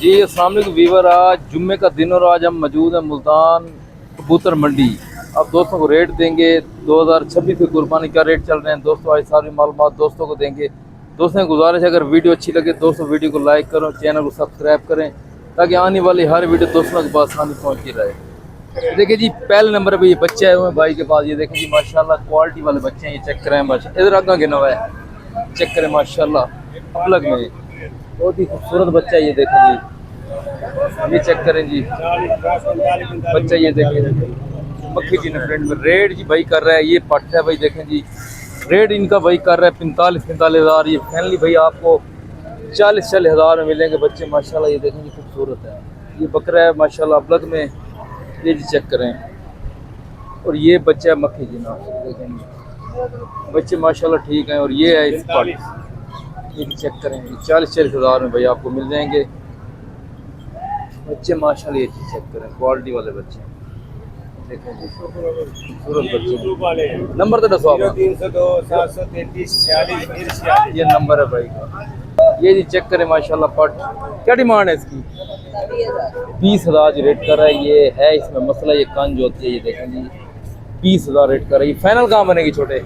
जी अस्सलाम वालेकुम वीवर, आज जुम्मे का दिन और आज हम मौजूद हैं मुल्तान कबूतर मंडी। अब दोस्तों को रेट देंगे 2026 की कुर्बानी क्या रेट चल रहे हैं दोस्तों, आज सारी मालूमात दोस्तों को देंगे। दोस्तों की गुजारिश है अगर वीडियो अच्छी लगे दोस्तों वीडियो को लाइक करो, चैनल को सब्सक्राइब करें ताकि आने वाली हर वीडियो दोस्तों के पास आसानी पहुँचती रहे। देखिए जी पहले नंबर पे ये बच्चे आए हुए हैं भाई के पास, ये देखें जी माशाल्लाह क्वालिटी वाले बच्चे हैं, ये चेक करें माशा इधर आगा गिना हुआ है, चेक करें माशाल्लाह अलग में बहुत ही खूबसूरत बच्चा है। ये देखें जी, ये चेक करें जी बच्चा, ये देखें मक्खी जी ने फ्रेंड में रेट जी भाई कर रहा है, ये पट है भाई देखें जी रेट इनका भाई कर रहा है 45 हज़ार। ये फैनली भाई आपको 40 हज़ार में मिलेंगे बच्चे माशाल्लाह। ये देखें जी खूबसूरत है, ये बकरा है माशाल्लाह अपलग में, ये जी चेक करें। और ये बच्चा है मक्खी जी ना, देखें जी बच्चे माशाल्लाह ठीक हैं। और ये है इस पट, ये भी चेक करें 40 हज़ार में भाई आपको मिल जाएंगे बच्चे माशाल्लाह। ये चीज़ चेक करें क्वालिटी वाले बच्चे देखें जी खूबसूरत बच्चे। नंबर तो दसो आप, 0302 733 46 ये नंबर है भाई का। ये जी चेक करें माशाल्लाह पट, क्या डिमांड है इसकी? 20 हज़ार रेट कर रहा है। ये है इसमें मसला, ये कंज होती है, ये देखें जी 20 हज़ार रेट कर रहा है। ये फाइनल कहाँ बनेगी छोटे?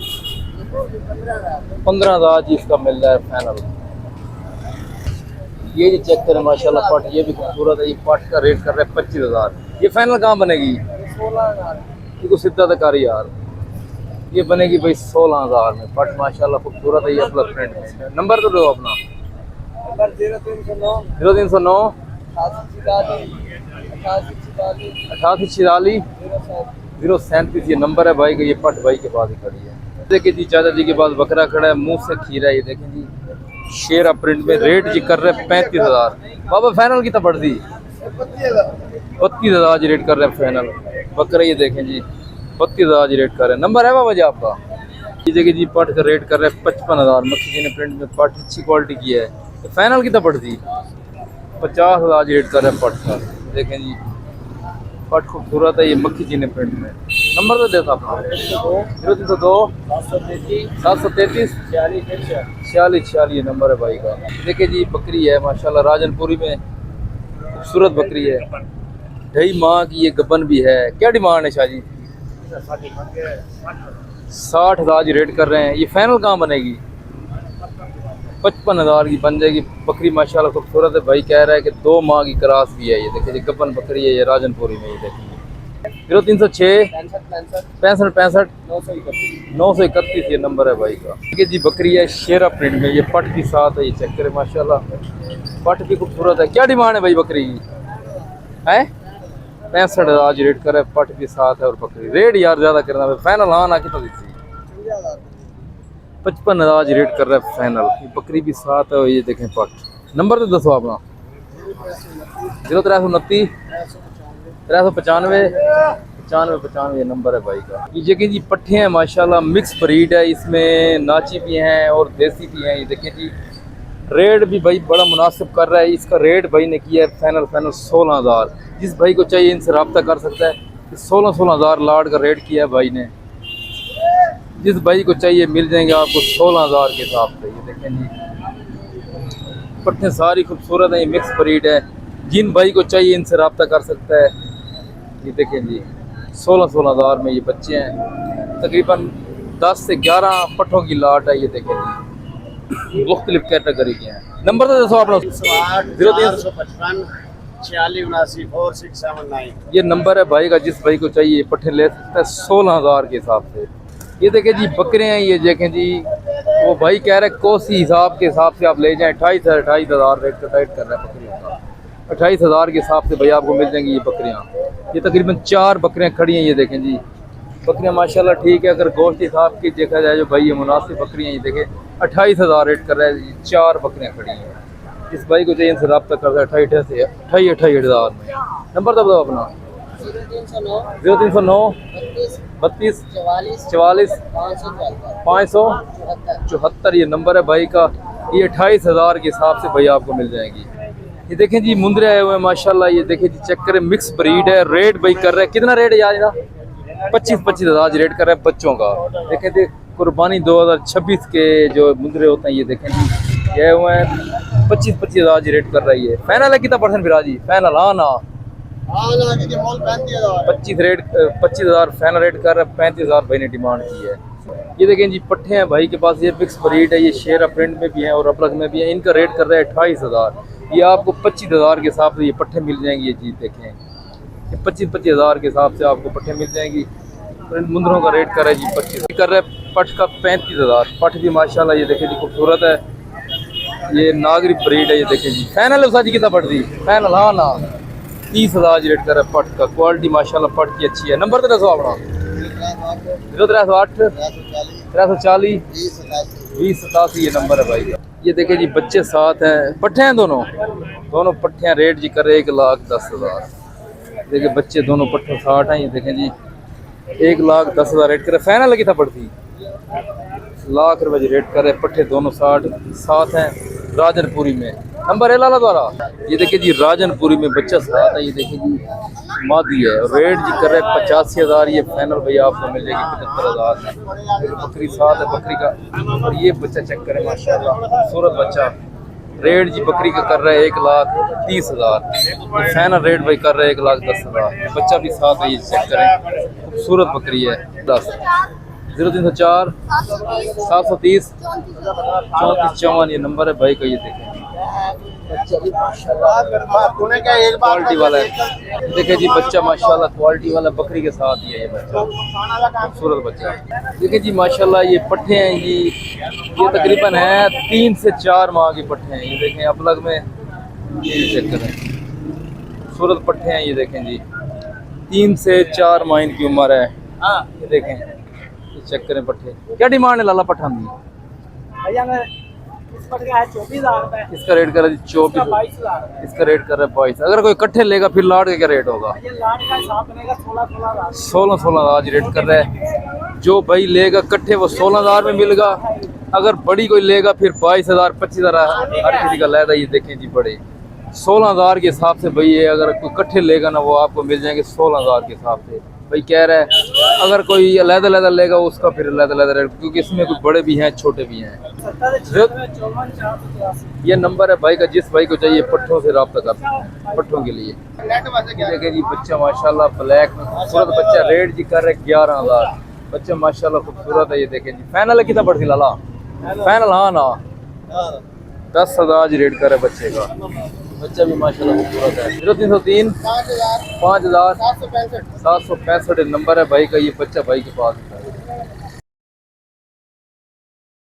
15 हज़ार जी इसका मिल रहा है फाइनल। ये जी चेक करें माशाल्लाह पट, ये भी खूबसूरत है। ये पट का रेट कर रहे हैं 25 हज़ार। ये फाइनल कहाँ बनेगी? 16 सीधा तक यार, ये बनेगी भाई 16 हज़ार में। पट माशाल्लाह खूबसूरत है, ये अपना फ्रेंड है। नंबर तो दो अपना। 0309 88 037 ये नंबर है भाई का। ये पट भाई के पास ही खड़ी है। देखिए जी चाचा जी के पास बकरा खड़ा है, मुंह से खीरा है, ये देखें जी शेरा प्रिंट में रेट जी कर रहे हैं 35 हज़ार। बाबा फाइनल कितना पड़ दी? 32 हज़ार रेट कर रहे हैं फाइनल बकरा। ये देखें जी 32 हज़ार रेट कर रहे हैं। नंबर है बाबा जी आपका? ये देखिए जी पट का रेट कर रहे हैं 55 हज़ार। मक्खी जी ने प्रिंट में पट अच्छी क्वालिटी की है। तो फाइनल कितना पड़ दी? 50 हज़ार रेट कर रहे हैं पट का। देखें जी पट खूबसूरत है, ये मक्खी जी ने प्रिंट में। नंबर तो देता अपना 0302 733 46 ये नंबर है भाई का। देखिए जी बकरी है माशाल्लाह राजनपुरी में, खूबसूरत बकरी है, 2.5 माह की ये गबन भी है। क्या डिमांड है शाहजी? 60 हज़ार रेट कर रहे हैं। ये फाइनल कहाँ बनेगी? 55 हज़ार की बन जाएगी बकरी माशाल्लाह खूबसूरत है। भाई कह रहा है कि 2 माह की क्रॉस भी है। ये देखिए जी गबन बकरी है, ये राजनपुरी में। ये देखिए 0306 65 931 ये नंबर है भाई का। देखिए जी बकरी है शेरा प्रिंट में, ये पट के साथ है, ये चेक करें माशाल्लाह पट भी खूबसूरत है। क्या डिमांड है भाई बकरी की? है 65 हज़ार रेट कर रहा है, पट के साथ है। और बकरी रेट यार ज़्यादा करना है फाइनल, हाँ ना कितना देती? 55 हज़ार रेट कर रहा है फाइनल। ये बकरी भी साथ है। ये देखें पट। नंबर तो दसो अपना। 0329 395 95 ये नंबर है भाई का। ये देखिए जी पट्ठे हैं माशाल्लाह, मिक्स ब्रीड है, इसमें नाची भी हैं और देसी भी हैं। ये देखिए जी रेट भी भाई बड़ा मुनासिब कर रहा है। इसका रेट भाई ने किया है फाइनल 16 हज़ार। जिस भाई को चाहिए इनसे रब्ता कर सकता है। 16 हज़ार लाड का रेट किया है भाई ने, जिस भाई को चाहिए मिल जाएंगे आपको 16 हज़ार के हिसाब से। ये देखें जी पट्टे सारी खूबसूरत है, ये मिक्स ब्रीड है, जिन भाई को चाहिए इनसे रब्ता कर सकता है। ये देखें जी 16 हज़ार में ये बच्चे हैं, तकरीबन 10 से 11 पट्टों की लाट है। ये देखें जी मुख्तलिफ कैटेगरी के हैं। नंबर तो दसो अपना। 0355 46 4679 ये नंबर है भाई का, जिस भाई को चाहिए पट्टे ले सकता है 16 हज़ार के हिसाब से। ये देखें जी बकरे हैं, ये देखें जी वो भाई कह रहे हैं कोसी हिसाब के हिसाब से आप ले जाएं 28 हज़ार रेट का टाइट कर रहा है बकरियों का। 28 हज़ार के हिसाब से भाई आपको मिल जाएंगी ये बकरियां। ये तकरीबन 4 बकरियां खड़ी हैं। ये देखें जी बकरियां माशाल्लाह ठीक है, अगर गोश्त हिसाब की देखा जाए जो भाई ये मुनासिब बकरियां। ये देखें 28 हज़ार रेट कर रहा है, 4 बकरियां खड़ी हैं। इस भाई को चाहिए इनसे रब्ता करता है 28 हज़ार में। नंबर तो बताओ अपना। 0309 32 44 574 ये नंबर है भाई का। ये 28 हज़ार के हिसाब से भाई आपको मिल जाएगी। ये देखें जी मुंदरे आए हुए हैं माशाल्लाह। ये देखें जी चेक करें मिक्स ब्रीड है। रेट भाई कर रहे हैं कितना रेट है यार? 25 हज़ार रेट कर रहे हैं बच्चों का। देखें जी कुर्बानी 2026 के जो मुंदरे होते हैं, ये देखें जी ये हुए हैं 25,000 जी रेट कर रही है। फाइनल है कितना परसेंट फिर जी? फाइनल हाँ ना 25,000 फाइनल रेट कर रहा है। 35,000 भाई ने डिमांड की है। ये देखें जी पट्ठे हैं भाई के पास, ये मिक्स ब्रीड है, ये शेरा प्रिंट में भी है और अपलग में भी है। इनका रेट कर रहा है 28,000। ये आपको 25,000 के हिसाब से ये पट्ठे मिल जाएंगे। ये चीज़ देखें, ये 25,000 के हिसाब से आपको पट्ठे मिल जाएंगी। मुंदरों का रेट कर रहा है जी 25 कर रहा है। पट का 35,000। पट भी माशाल्लाह ये देखें जी खूबसूरत है, ये नागरी ब्रीड है। ये देखें जी फाइनल है जी कितना पट दी? फाइनल हाँ ना 30,000 रेट कर रहा है पट का। क्वालिटी माशाल्लाह पट की अच्छी है। नंबर तो दसो अपना 0308 340 2087 ये नंबर है भाई। ये देखें जी बच्चे साथ हैं, पट्ठे हैं दोनों पट्ठे हैं। रेट जी कर रहे 1,10,000। देखिए बच्चे दोनों पट्ठे 60 हैं। ये देखें जी 1,10,000 रेट करे। फाइनल कितना पड़ती? लाख रुपए जी रेट कर रहे। पट्ठे दोनों 60 साथ हैं। राजनपुरी में नंबर है लाला द्वारा। ये देखिए जी राजनपुरी में बच्चा साथ है। ये देखिए जी मादी है। रेट जी कर रहे 85,000। ये फाइनल भैया आपको मिल जाएगी 75,000 में। बकरी साथ है बकरी का। और ये बच्चा चेक करें माशाल्लाह खूबसूरत बच्चा। रेट जी बकरी का कर रहा है 1,30,000। फाइनल रेट भाई कर रहे हैं 1,10,000। बच्चा भी साथ है। ये चेक करें खूबसूरत बकरी है। 0304 730 34 54 ये नंबर है भाई का। ये देखें क्वालिटी वाला है। देखे जी बच्चा माशाल्लाह क्वालिटी वाला बकरी के साथ ही है। ये बच्चा खूबसूरत बच्चा। देखिए जी माशाल्लाह ये पट्ठे हैं जी, ये तकरीबन है 3 से 4 माह के पट्ठे हैं। ये देखें अपलग में ये चेक करें खूबसूरत पट्ठे हैं। ये देखें जी 3 से 4 माह इनकी उम्र है। ये देखें ये चेक करें पट्ठे। क्या डिमांड है लाला पट्ठा में? इसका रेट कर रहा है 24। इसका रेट कर रहा है 22। अगर कोई इकट्ठे लेगा फिर लाट का क्या रेट होगा? 16,000 रेट कर रहा है। जो भाई लेगा इकट्ठे वो 16,000 में मिलेगा। अगर बड़ी कोई लेगा फिर 22,000 25,000 हर किसी का लहदा। ये देखें जी बड़े 16,000 के हिसाब से भाई है। अगर कोई इकट्ठे लेगा ना वो आपको मिल जाएंगे 16,000 के हिसाब से। भाई कह रहा है अगर कोई अलग-अलग लेगा उसका फिर अलग-अलग रेट, क्योंकि इसमें कुछ बड़े भी हैं छोटे भी हैं। ये नंबर है भाई का, जिस भाई को चाहिए पट्ठों से रब्ता कर सकते हैं पट्ठों के लिए। देखिए जी बच्चा माशाल्लाह ब्लैक में खूबसूरत बच्चा। रेट जी कर रहे 11,000। बच्चा माशाल्लाह खूबसूरत है। ये देखें जी फाइनल कितना पड़ती लाला? फाइनल हाँ ना 10,000 रेट कर रहे बच्चे का। बच्चा भी माशाल्लाह खूबसूरत है। 0303 5000 765 नंबर है भाई का। ये बच्चा भाई के पास